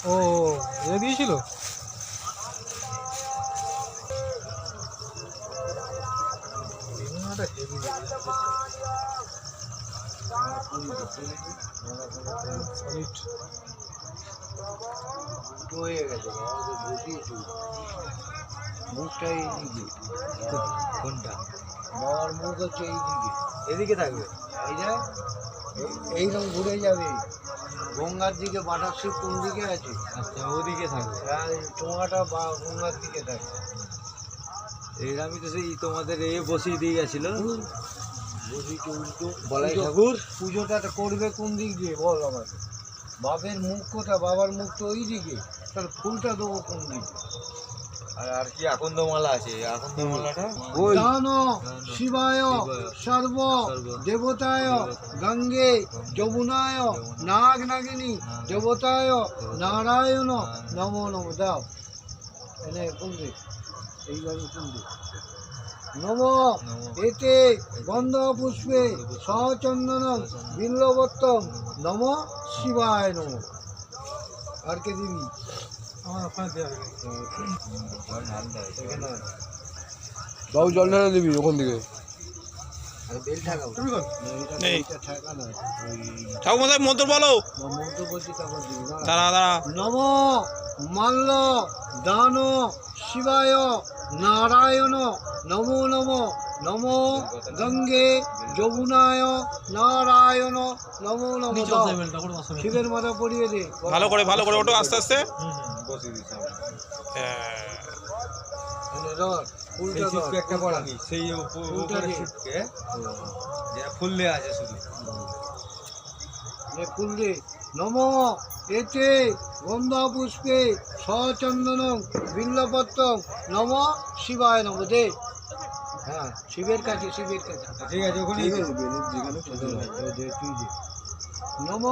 ও এ দিয়েছিল। হয়ে গেছে মুখটা এইদিকে, কোনটা? বাবার মুখ হচ্ছে এইদিকে, এদিকে থাকবে। এই যে এইরকম ঘুরে যাবে গঙ্গার দিকে। বাটার শিব কোন দিকে আছে? আচ্ছা ওদিকে থাকবে। টোঙাটা বা গঙ্গার দিকে থাকে। এর আমি তো সেই তোমাদের এ বসিয়ে দিয়ে গেছিল বসিতে উল্টো বলাই ঠাকুর। পুজোটা করবে কোন দিক দিয়ে বল আমাকে। বাপের মুখ কোথা? বাবার মুখ তো ওই দিকে, তাহলে ফুলটা দেবো কোন দিকে? আর কি আকন্দমালা আছে, আকন্দমালাটা দান শিবায় সর্ব দেবতায় গঙ্গে যমুনায় নাগ নাগিনী দেবতায় নারায়ণ নমো নম। দাও এনে কোন দিক? এইভাবে কোন দিক? নম এতে গন্ধ পুষ্পে সচন্দন বিল্লবত্তম নম শিবায় নম। আর কে দিবি? বাবু জল ঢেলে দিবি ওখান থেকে। বেল ঠাকাও নেই। ঠাকা নয়, ঠাকুমাদের মন্ত্র বলো। মন্ত্র বলছি তারপর দিবি না। দাঁড়া দাঁড়া। নম মাল্ল দান শিবায় নারায়ণ নমো নম নম গঙ্গে যমুনায় নারায়ণ নমো নম। শিবের মাথা পরিয়ে দে। ভালো করে ওঠো আস্তে আস্তে। বসিয়ে দিয়েছি আমি। হ্যাঁ। এনে ধর, ফুলটা সেই ধর, শিবকে একটা ফুলটা। পড়াবি, সেই ফুলটা উপরে দে। শিবকে যেটা ফুল দেওয়া আছে শুধু। নে ফুল দে। নম এতে গন্ধা পুষ্পে সচন্দন বিল্লপত্তম নম শিবায় নম। দে। হ্যাঁ শিবের কাছে, শিবের কাছে। ঠিক আছে ওখানেই দে, তুই দে। নম